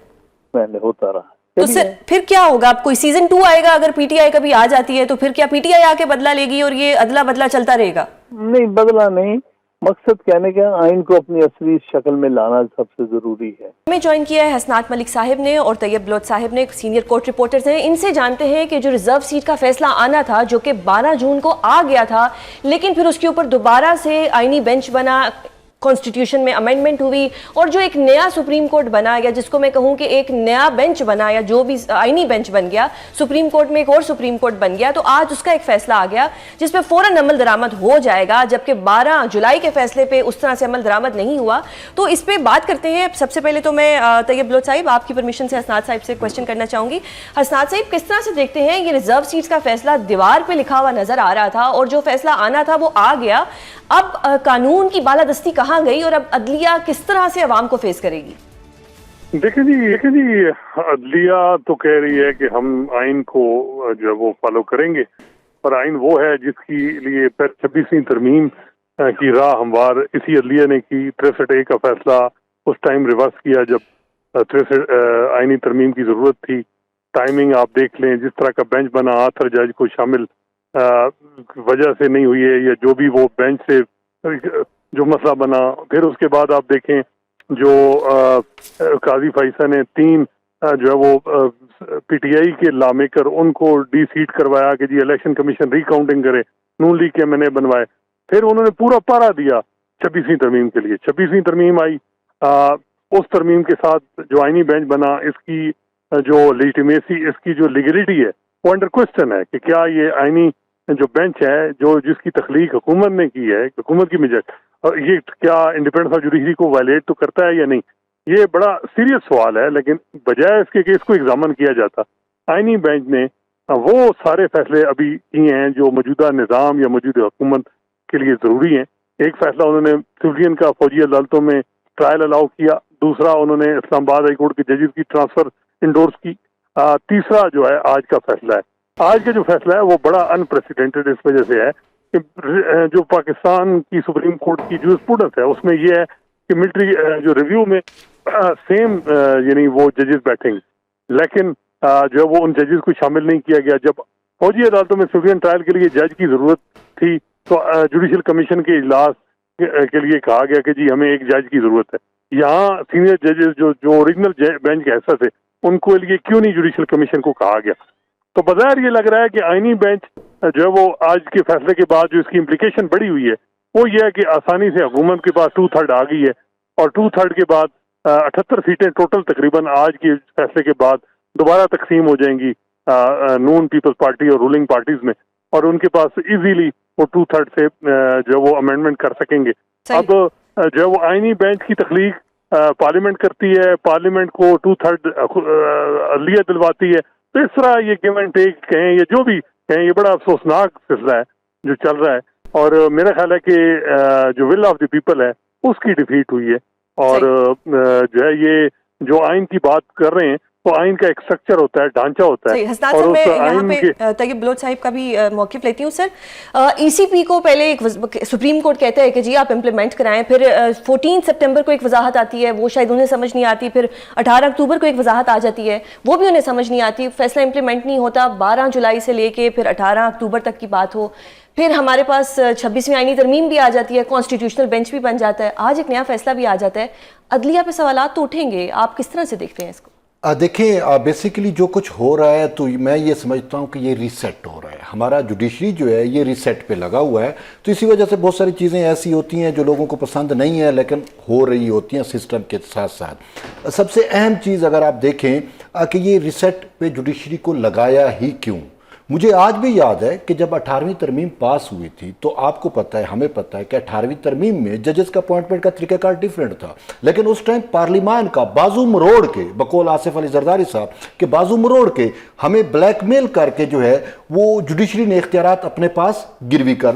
पहले होता रहा। तो सर फिर क्या होगा? अब कोई सीजन 2 आएगा अगर पीटीआई कभी आ जाती है, तो फिर क्या पीटीआई आके बदला लेगी और ये अदला बदला चलता रहेगा? नहीं, बदला नहीं। मकसद कहने का आइन को अपनी असली शक्ल में लाना सबसे जरूरी है। हमें ज्वाइन किया है हसनात मलिक साहिब ने और तैयब बलोच साहिब ने, सीनियर कोर्ट रिपोर्टर्स हैं। इनसे जानते हैं कि जो रिजर्व सीट का फैसला आना था, जो कि 12 जून को आ गया था, लेकिन फिर उसके ऊपर दोबारा से आईनी बेंच बना, कॉन्स्टिट्यूशन में अमेंडमेंट हुई, और जो एक नया सुप्रीम कोर्ट बना, या जिसको मैं कहूँ कि एक नया बेंच बना, या जो भी आईनी बेंच बन गया, सुप्रीम कोर्ट में एक और सुप्रीम कोर्ट बन गया, तो आज उसका एक फैसला आ गया जिस पे फौरन अमल दरामद हो जाएगा, जबकि 12 जुलाई के फैसले पे उस तरह से अमल दरामद नहीं हुआ। तो इस पे बात करते हैं। सबसे पहले तो मैं तैयब बलोच साहिब, आपकी परमिशन से हसनात साहिब से क्वेश्चन करना चाहूंगी। हसनात साहिब, किस तरह से देखते हैं ये रिजर्व सीट्स का फैसला दीवार पे लिखा हुआ नजर आ रहा था, और जो फैसला आना था वो आ गया, अब कानून की बालादस्ती कहाँ गई और अब अदलिया किस तरह से अवाम को फेस करेगी? देखिए जी, अदलिया तो कह रही है कि हम आइन को जो है वो फॉलो करेंगे, और आइन वो है जिसकी लिए 26वीं तरमीम की राह हमवार इसी अदलिया ने की। 63A का फैसला उस टाइम रिवर्स किया जब 63 आइनी तरमीम की जरूरत थी। टाइमिंग आप देख लें, जिस तरह का बेंच बना, आथर जज को शामिल वजह से नहीं हुई है, या जो भी वो बेंच से जो मसला बना। फिर उसके बाद आप देखें जो काजी फैसल ने 3 जो है वो पीटीआई के लामेकर, उनको डी सीट करवाया कि जी इलेक्शन कमीशन रिकाउंटिंग करे, नून लीग के मैंने बनवाए। फिर उन्होंने पूरा पारा दिया 26वीं तरमीम के लिए। 26वीं तरमीम आई, उस तरमीम के साथ जो आईनी बेंच बना, इसकी जो लेजिटिमेसी, इसकी जो लीगलिटी है, वो अंडर क्वेश्चन है कि क्या ये आईनी जो बेंच है जो जिसकी तख्लीक हुकूमत ने की है, हुकूमत की मेजर, और ये क्या इंडिपेंडेंस ऑफ जुडिशरी को वायलेट तो करता है या नहीं, ये बड़ा सीरियस सवाल है। लेकिन बजाय इसके कि इसको एग्जामिन किया जाता, आईनी बेंच ने वो सारे फैसले अभी किए हैं जो मौजूदा निज़ाम या मौजूदा हुकूमत के लिए ज़रूरी हैं। एक फैसला उन्होंने सिविलियन का फौजी अदालतों में ट्रायल अलाउ किया, दूसरा उन्होंने इस्लामाबाद हाई कोर्ट के जजेस की ट्रांसफर इंडोर्स की, तीसरा जो है आज का फैसला है। आज का जो फैसला है वो बड़ा अनप्रेसिडेंटेड इस वजह से है कि जो पाकिस्तान की सुप्रीम कोर्ट की जूरिस्प्रूडेंस है उसमें यह है कि मिलिट्री जो रिव्यू में सेम यानी वो जजेस बैठेंगे, लेकिन जो है वो उन जजेस को शामिल नहीं किया गया। जब फौजी अदालतों में सिविलियन ट्रायल के लिए जज की जरूरत थी तो जुडिशल कमीशन के इजलास के लिए कहा गया कि जी हमें एक जज की जरूरत है। यहाँ सीनियर जजेस जो ओरिजिनल बेंच के हिस्सा थे उनको लिए क्यों नहीं जुडिशल कमीशन को कहा गया। तो बाजार ये लग रहा है कि आईनी बेंच जो है वो आज के फैसले के बाद जो इसकी इम्प्लीकेशन बढ़ी हुई है वो ये है कि आसानी से हुकूमत के पास 2/3 आ गई है और 2/3 के बाद 78 सीटें टोटल तकरीबन आज के फैसले के बाद दोबारा तकसीम हो जाएंगी नून पीपल्स पार्टी और रूलिंग पार्टीज में, और उनके पास इजीली वो 2/3 से जो वो अमेंडमेंट कर सकेंगे। अब जो है वो आईनी बेंच की तख्लीक पार्लियामेंट करती है, पार्लियामेंट को 2/3 अदलिया दिलवाती है। तो इस तरह ये गिव एंड टेक कहें या जो भी कहें, ये बड़ा अफसोसनाक सिलसिला है जो चल रहा है। और मेरा ख्याल है कि जो विल ऑफ द पीपल है उसकी डिफीट हुई है। और जो है ये जो आइन की बात कर रहे हैं तो आइन का एक स्ट्रक्चर होता है, ढांचा होता है। और उस आइन पे तैयब बलोच साहिब का भी मौक़िफ़ लेती हूँ सर। ईसीपी को पहले एक सुप्रीम कोर्ट कहता है कि जी आप इम्प्लीमेंट कराएं, फिर 14 सितंबर को एक वजाहत आती है, वो शायद उन्हें समझ नहीं आती, फिर 18 अक्टूबर को एक वजाहत आ जाती है, वो भी उन्हें समझ नहीं आती, फैसला इम्प्लीमेंट नहीं होता। 12 जुलाई से लेके फिर 18 अक्टूबर तक की बात हो, फिर हमारे पास 26वीं आईनी तरमीम भी आ जाती है, कॉन्स्टिट्यूशनल बेंच भी बन जाता है, आज एक नया फैसला भी आ जाता है। अदलिया पे सवालात तो उठेंगे, आप किस तरह से देखते हैं इसको? देखें, बेसिकली जो कुछ हो रहा है तो मैं ये समझता हूँ कि ये रीसेट हो रहा है। हमारा जुडिशरी जो है ये रीसेट पे लगा हुआ है, तो इसी वजह से बहुत सारी चीज़ें ऐसी होती हैं जो लोगों को पसंद नहीं है लेकिन हो रही होती हैं सिस्टम के साथ साथ। सबसे अहम चीज़ अगर आप देखें कि ये रीसेट पे जुडिशरी को लगाया ही क्यों। मुझे आज भी याद है कि जब 18वीं तरमीम पास हुई थी तो आपको पता है, हमें पता है कि 18वीं तरमीम में जजेस का अपॉइंटमेंट का तरीकाकार डिफरेंट था, लेकिन उस टाइम पार्लियामान का बाजू मरोड़ के, बकौल आसिफ अली जरदारी साहब के बाजू मरोड़ के हमें ब्लैकमेल करके जो है वो जुडिशरी ने इख्तियारात अपने पास गिरवी कर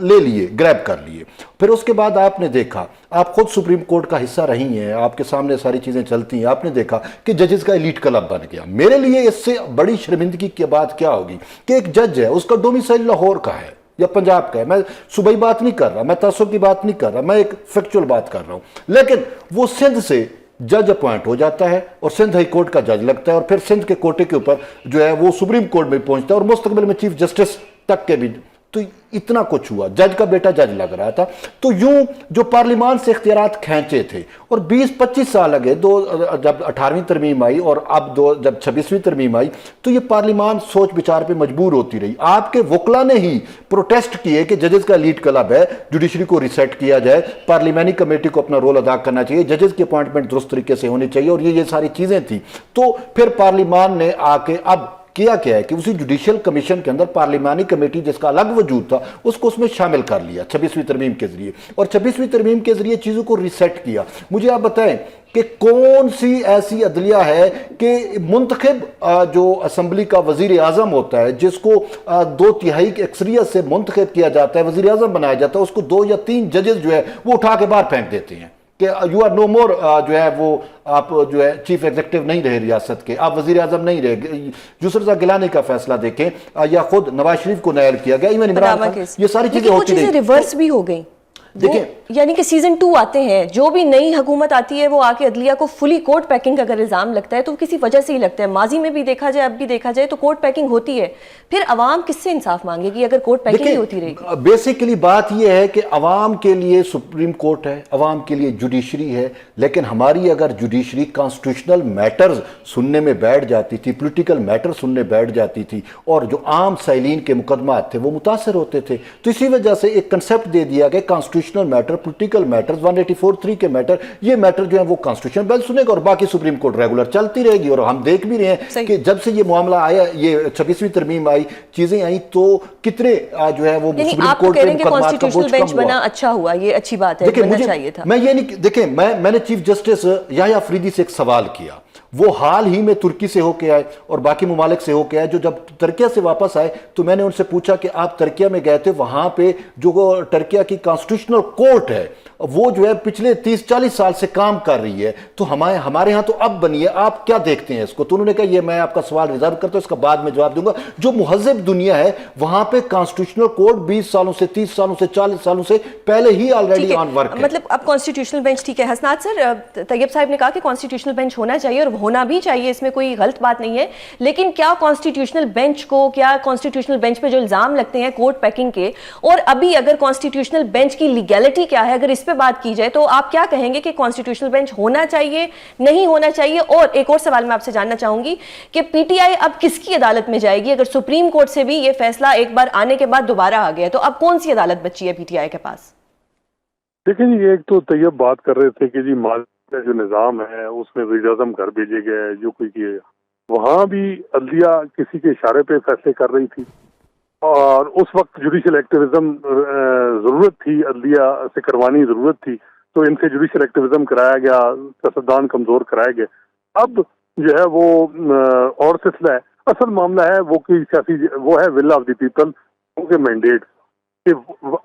ले लिए, ग्रैब कर लिए। फिर उसके बाद आपने देखा, आप खुद सुप्रीम कोर्ट का हिस्सा रही हैं, आपके सामने सारी चीज़ें चलती हैं, आपने देखा कि जजेस का एलीट क्लब बन गया। मेरे लिए इससे बड़ी शर्मिंदगी की बात क्या होगी कि एक जज है, उसका डोमिसाइल लाहौर का है या पंजाब का है। मैं सूबाई बात नहीं कर रहा, मैं तसब की बात नहीं कर रहा, मैं एक फैक्चुअल बात कर रहा हूँ। लेकिन वो सिंध से जज अपॉइंट हो जाता है और सिंध हाई कोर्ट का जज लगता है और फिर सिंध के कोटे के ऊपर जो है वो सुप्रीम कोर्ट में पहुंचता है और मुस्तकबिल में चीफ जस्टिस तक के भी। तो इतना कुछ हुआ, जज का बेटा जज लग रहा था। तो यूं जो पार्लियामान से इख्तियारात खींचे थे और 20-25 साल लगे, जब 18वीं तरमीम आई और अब जब 26वीं तरमीम आई, तो ये पार्लियामान सोच विचार पे मजबूर होती रही। आपके वकला ने ही प्रोटेस्ट किए कि जजेस का लीड क्लब है, जुडिशरी को रिसेट किया जाए, पार्लियामानी कमेटी को अपना रोल अदा करना चाहिए, जजेस की अपॉइंटमेंट दुरुस्त तरीके से होनी चाहिए, और ये सारी चीजें थी। तो फिर पार्लियामान ने आके अब किया क्या है कि उसी जुडिशियल कमीशन के अंदर पार्लियामानी कमेटी जिसका अलग वजूद था उसको उसमें शामिल कर लिया 26वीं तरमीम के जरिए, और 26वीं तरमीम के जरिए चीज़ों को रिसेट किया। मुझे आप बताएं कि कौन सी ऐसी अदलिया है कि मुंतखब जो असम्बली का वजीर आज़म होता है, जिसको 2/3 की अक्सरियत से मुंतखब किया जाता है, वजीर आज़म बनाया जाता है, उसको 2 या 3 जजेस जो है वो उठा के बाहर फेंक देते हैं कि यू आर नो मोर, जो है वो आप जो है चीफ एग्जीक्यूटिव नहीं रहे रियासत के, आप वजीर आजम नहीं रहे। यूसुफ गिलानी का फैसला देखें या खुद नवाज शरीफ को नायल किया गया, इवन इमरान खान, ये सारी चीजें होती रही। रिवर्स भी हो गई। देखिए, यानी कि सीजन 2 आते हैं, जो भी नई हुकूमत आती है वो आके अदलिया को फुली कोर्ट पैकिंग का अगर इल्जाम लगता है तो किसी वजह से ही लगता है। माजी में भी देखा जाए, अब भी देखा जाए तो कोर्ट पैकिंग होती है। फिर अवाम किससे इंसाफ मांगेगी अगर कोर्ट पैकिंग ही होती रहेगी? बेसिकली बात यह है कि अवाम के लिए सुप्रीम कोर्ट है, अवाम के लिए जुडिशरी है, लेकिन हमारी अगर जुडिशरी कॉन्स्टिट्यूशनल मैटर्स सुनने में बैठ जाती थी, पोलिटिकल मैटर सुनने बैठ जाती थी, और जो आम साइलिन के मुकदमा थे वो मुतासर होते थे। तो इसी वजह से एक कंसेप्ट दे दिया गया constitution constitutional matter, political matters, 184(3) के मैटर, ये मैटर जो है वो कॉन्स्टिट्यूशन बेंच सुनेगा और बाकी सुप्रीम कोर्ट रेगुलर चलती रहेगी। और हम देख भी रहे हैं कि जब से ये मामला आया, ये 26वीं तरमीम आई, चीजें आई, तो कितने जो है वो सुप्रीम कोर्ट पे मुकदमात का बोझ कम हुआ। अच्छा हुआ, ये अच्छी बात है, बनना चाहिए था। मैं ये नहीं, देखें, मैंने चीफ जस्टिस याह्या अफरीदी से एक सवाल किया, वो हाल ही में तुर्की से होके आए और बाकी ममालिक से होके आए, जो जब टर्किया से वापस आए तो मैंने उनसे पूछा कि आप टर्किया में गए थे, वहां पे जो टर्किया की कॉन्स्टिट्यूशनल कोर्ट है वो जो है पिछले 30-40 साल से काम कर रही है, तो हमारे यहाँ तो अब बनी है, आप क्या देखते हैं इसको? तो उन्होंने कहा ये मैं आपका सवाल रिजर्व करता हूँ, इसका बाद में जवाब दूंगा। जो मुहज़्ज़ब दुनिया है वहां पे कॉन्स्टिट्यूशनल कोर्ट 20 सालों से, 30 सालों से, 40 सालों से पहले ही ऑलरेडी ऑन वर्क है। मतलब अब कॉन्स्टिट्यूशनल बेंच, ठीक है हसनात सर, तैयब साहब ने कहा कि कॉन्स्टिट्यूशनल बेंच होना चाहिए और होना भी चाहिए, इसमें कोई गलत बात नहीं है, लेकिन क्या कॉन्स्टिट्यूशनल बेंच को, क्या कॉन्स्टिट्यूशनल बेंच पे जो इल्जाम लगते हैं कोर्ट पैकिंग के, और अभी अगर कॉन्स्टिट्यूशनल बेंच की लीगैलिटी क्या है, अगर इस पे बात की जाए तो आप क्या कहेंगे कि कॉन्स्टिट्यूशनल बेंच होना चाहिए, नहीं होना चाहिए? और एक और सवाल मैं आपसे जानना चाहूंगी कि पीटीआई अब किसकी अदालत में जाएगी? अगर सुप्रीम कोर्ट से भी ये फैसला एक बार आने के बाद दोबारा आ गया तो अब कौन सी अदालत बची है पीटीआई के पास? देखिए जी, एक तो तैयब बात कर रहे थे कि जी माल का जो निज़ाम है उसमें वज़ीर-ए-आज़म घर भेजे गए, जो कोई किए, वहाँ भी अदलिया किसी के इशारे पे फैसले कर रही थी और उस वक्त जुडिशल एक्टिविज्म ज़रूरत थी, अदलिया से करवानी ज़रूरत थी, तो इनसे जुडिशल एक्टिविज्म कराया गया, सियासतदान कमज़ोर कराए गए। अब जो है वो और सिलसिला है, असल मामला है वो कि सियासी वो है विल ऑफ द पीपल, उनके मैंडेट कि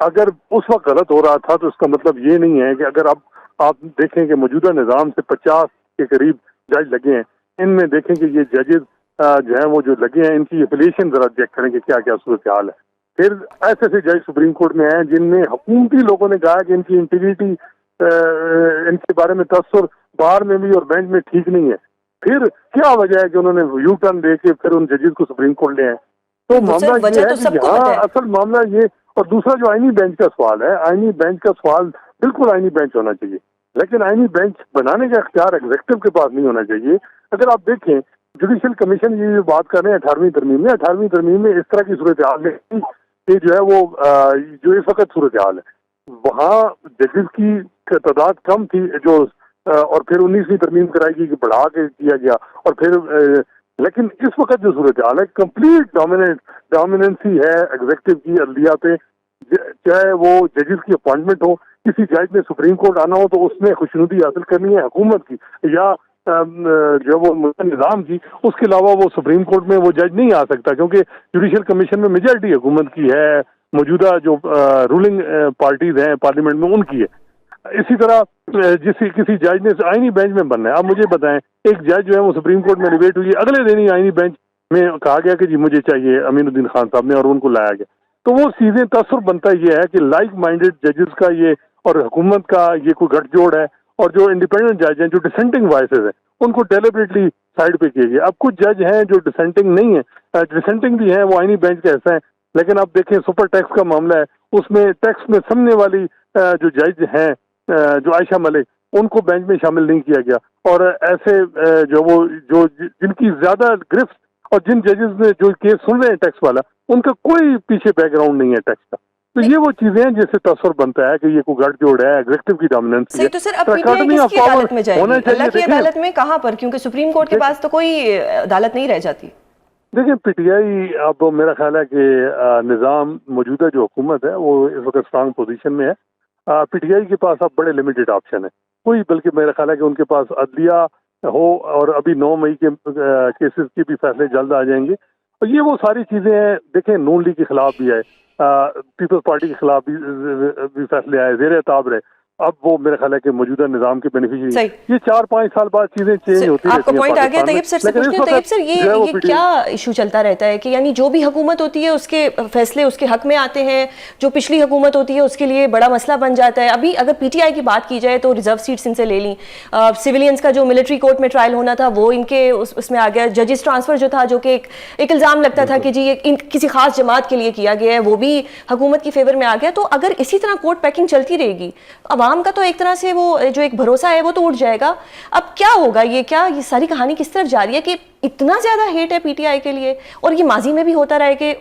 अगर उस वक्त गलत हो रहा था तो इसका मतलब ये नहीं है कि अगर अब आप देखें कि मौजूदा निज़ाम से 50 के करीब जज लगे हैं, इनमें देखें कि ये जजेस जो हैं वो जो लगे हैं, इनकी एफिलिएशन जरा चेक करें कि क्या क्या सूरत हाल है। फिर ऐसे ऐसे जज सुप्रीम कोर्ट में आए जिनमें हुकूमती लोगों ने कहा कि इनकी इंटीग्रिटी, इनके बारे में तसव्वुर बार में भी और बेंच में ठीक नहीं है। फिर क्या वजह है कि उन्होंने यू टर्न दे के फिर उन जजेस को सुप्रीम कोर्ट ले आए? तो मामला ये है कि यहाँ असल मामला ये, और दूसरा जो आईनी बेंच का सवाल है, आईनी बेंच का सवाल बिल्कुल आईनी बेंच होना चाहिए, लेकिन आईनी बेंच बनाने का इख्तियार एग्जीक्यूटिव के पास नहीं होना चाहिए। अगर आप देखें जुडिशल कमीशन ये जो बात कर रहे हैं 18वीं तरमीम में, 18वीं तरमीम में इस तरह की सूरत हाल में ये जो है वो जो इस वक्त सूरत हाल है, वहाँ जजेस की तादाद कम थी जो और फिर 19वीं तरमीम कराई गई, बढ़ा के किया गया, और फिर लेकिन इस वक्त जो सूरत हाल है कंप्लीट डोमिनेंसी है एग्जीक्यूटिव की अदलिया पे, चाहे वो जजेस की अपॉइंटमेंट हो, किसी जज ने सुप्रीम कोर्ट आना हो तो उसमें खुशनुदी हासिल करनी है हुकूमत की या जो वो निज़ाम की, उसके अलावा वो सुप्रीम कोर्ट में वो जज नहीं आ सकता क्योंकि जुडिशल कमीशन में मेजॉरिटी हुकूमत की है, मौजूदा जो रूलिंग पार्टीज हैं पार्लियामेंट में उनकी है। इसी तरह किसी जज ने आईनी बेंच में बनना है। अब मुझे बताएं, एक जज जो है वो सुप्रीम कोर्ट में डिबेट हुई, अगले दिन ही आईनी बेंच में कहा गया कि जी मुझे चाहिए अमीनुद्दीन खान साहब ने, और उनको लाया गया। तो वो चीजें तसव्वुर बनता ये है कि लाइक माइंडेड जजेस का ये और हुकूमत का ये कोई गठजोड़ है, और जो इंडिपेंडेंट जज हैं, जो डिसेंटिंग वॉइसेस हैं, उनको डेलिबरेटली साइड पे किए गए। अब कुछ जज हैं जो डिसेंटिंग नहीं है, डिसेंटिंग भी है, वो आईनी बेंच का हिस्सा है, लेकिन आप देखें सुपर टैक्स का मामला है, उसमें टैक्स में समझने वाली जो जज हैं जो आयशा मलिक, उनको बेंच में शामिल नहीं किया गया। और ऐसे जो जिनकी ज्यादा गिरफ्त, और जिन जजेस ने जो केस सुन रहे हैं टैक्स वाला, उनका कोई पीछे बैकग्राउंड नहीं है टैक्स का। तो ये वो चीजें हैं जिससे तस्वर बनता है कि ये कोई गठजोड़ है, एग्जीक्यूटिव की डोमिनेंस है। तो सर अब पीटीआई किसकी अदालत में जाएगी? अल्लाह की अदालत में कहां पर? क्योंकि सुप्रीम कोर्ट के पास तो कोई अदालत नहीं रह जाती। देखिए पीटीआई, अब मेरा ख्याल है कि निज़ाम मौजूदा जो हुकूमत है वो इस वक्त स्ट्रांग पोजीशन में है। पीटीआई के पास अब बड़े लिमिटेड ऑप्शन है कोई, बल्कि मेरा ख्याल है कि उनके पास अदलिया हो, और अभी 9 मई के केसेस के भी फैसले जल्द आ जाएंगे। और ये वो सारी चीजें हैं, देखें नून लीग के खिलाफ भी आए, पीपल्स पार्टी के खिलाफ भी फैसले आए, ज़ेर ताब रहे। अब वो मेरा ख्याल है कि मौजूदा निज़ाम के बेनिफिशियरी, ये 4-5 साल बाद चीजें चेंज होती रहती हैं। आपका पॉइंट आ गया तैयब सर से पूछते हैं। तैयब सर ये क्या इशू चलता रहता है कि यानी जो भी हुकूमत होती है उसके फैसले उसके हक में आते हैं, जो पिछली हुकूमत होती है उसके लिए बड़ा मसला बन जाता है। अभी अगर पीटीआई की बात की जाए तो रिजर्व सीट्स इनसे ले ली, सिविलियंस का जो मिलिट्री कोर्ट में ट्रायल होना था वो इनके उसमें आ गया, जजेस ट्रांसफर जो था जो कि एक इल्ज़ाम लगता था कि जी ये किसी खास जमात के लिए किया गया है, वो भी हुकूमत की फेवर में आ गया। तो अगर इसी तरह कोर्ट पैकिंग चलती रहेगी, आवाम का तो एक तरह से वो जो एक भरोसा है वो तो उठ जाएगा। अब क्या होगा? ये सारी कहानी किस तरफ जा रही है कि इतना ज्यादा हेट है पीटीआई के लिए, और ये माजी में भी होता रहा है कि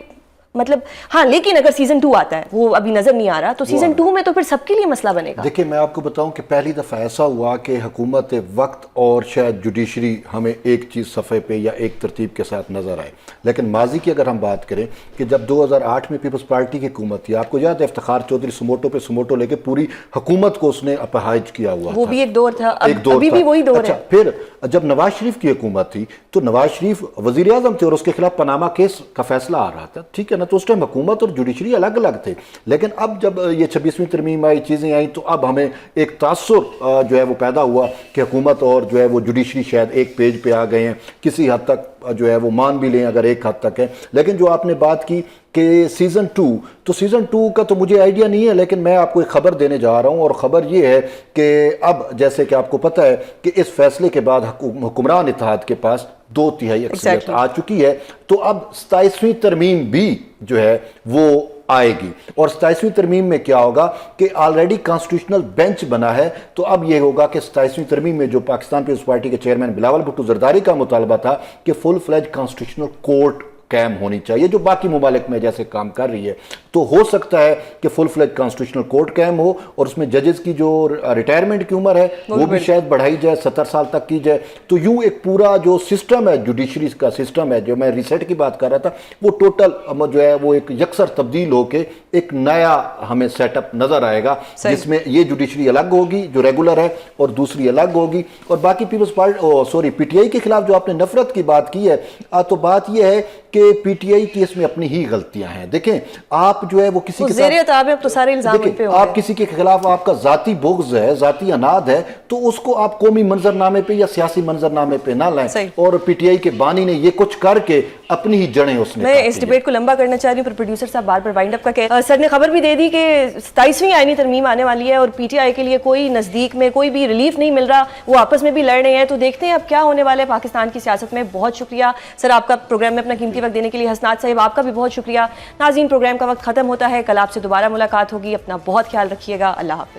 मतलब हाँ, लेकिन अगर सीजन 2 आता है, वो अभी नजर नहीं आ रहा, तो सीजन 2 में तो फिर सबके लिए मसला बनेगा। देखिए, मैं आपको बताऊं कि पहली दफ़ा ऐसा हुआ कि हुकूमत वक्त और शायद जुडिशरी हमें एक चीज़ सफ़े पे या एक तरतीब के साथ नज़र आए, लेकिन माजी की अगर हम बात करें कि जब 2008 में पीपल्स पार्टी की हुकूमत थी, आपको याद है इफ्तिखार चौधरी सुमोटो पे सुमोटो लेके पूरी हुकूमत को उसने अपहाइज किया हुआ वो था। भी एक दौर था, अभी था। भी वही दौर अच्छा, है। फिर जब नवाज शरीफ की हुकूमत थी तो नवाज शरीफ वजीर आजम थे और उसके खिलाफ पनामा केस का फैसला आ रहा था, ठीक है ना, तो उस टाइम हुकूमत और जुडिशरी अलग अलग थे। लेकिन अब जब ये 26वीं तरमीम आई, चीज़ें आई, तो अब हमें एक तासुर जो है वो पैदा हुआ कि हुकूमत और जो है वो जुडिशरी शायद एक पेज पे आ गए हैं, किसी हद तक जो है वो मान भी लें अगर एक हद तक है। लेकिन जो आपने बात की कि सीज़न 2, तो सीज़न 2 का तो मुझे आइडिया नहीं है, लेकिन मैं आपको एक खबर देने जा रहा हूं और ख़बर ये है कि अब जैसे कि आपको पता है कि इस फैसले के बाद हुक्मरान इत्तेहाद के पास 2/3 अक्सरियत आ चुकी है, तो अब 27वीं तरमीम भी जो है वो आएगी। और 27वीं तरमीम में क्या होगा कि ऑलरेडी कॉन्स्टिट्यूशनल बेंच बना है, तो अब यह होगा कि 27वीं तरमीम में जो पाकिस्तान पीपल्स पार्टी के चेयरमैन बिलावल भुट्टो जरदारी का मुतालबा था कि फुल फ्लेज कॉन्स्टिट्यूशनल कोर्ट कायम होनी चाहिए, जो बाकी मुमालिक में जैसे काम कर रही है, तो हो सकता है कि फुल फ्लेज कॉन्स्टिट्यूशनल कोर्ट कायम हो और उसमें जजेस की जो रिटायरमेंट की उम्र है वो भी शायद बढ़ाई जाए, 70 साल तक की जाए। तो यूं एक पूरा जो सिस्टम है, जुडिशरी का सिस्टम है, जो मैं रिसेट की बात कर रहा था, वो टोटल जो है वो एक यकसर तब्दील होके एक नया हमें सेटअप नजर आएगा, जिसमें ये जुडिशरी अलग होगी जो रेगुलर है और दूसरी अलग होगी। और बाकी पीपल्स पार्टी पीटीआई के खिलाफ जो आपने नफरत की बात की है, तो बात यह है कि पीटीआई की इसमें अपनी ही गलतियां हैं। देखें, आप जो है वो किसी के साथ तो सारे इल्जाम उन पे हो आप किसी के खिलाफ आपका जाती बुग़्ज़ है, जाती अनाद है, तो उसको आप कौमी मंजरनामे पे या सियासी मंजरनामे पे ना लाएं। और पीटीआई के बानी ने ये कुछ करके अपनी ही जड़ें उसने मैं इस डिबेट को लंबा करना चाह रही हूँ, पर प्रोड्यूसर साहब बार बार वाइंड अप का कह, सर ने खबर भी दे दी कि 27वीं आईनी तरमीम आने वाली है और पीटीआई के लिए कोई नजदीक में कोई भी रिलीफ नहीं मिल रहा, वो आपस में भी लड़ रहे हैं। तो देखते हैं अब क्या होने वाला है पाकिस्तान की सियासत में। बहुत शुक्रिया सर आपका प्रोग्राम में अपना कीमती वक्त देने के लिए। हसनात साहिब आपका भी बहुत शुक्रिया। नाज़रीन, प्रोग्राम का वक्त खत्म होता है, कल आपसे दोबारा मुलाकात होगी। अपना बहुत ख्याल रखिएगा। अल्लाह हाफ़िज़।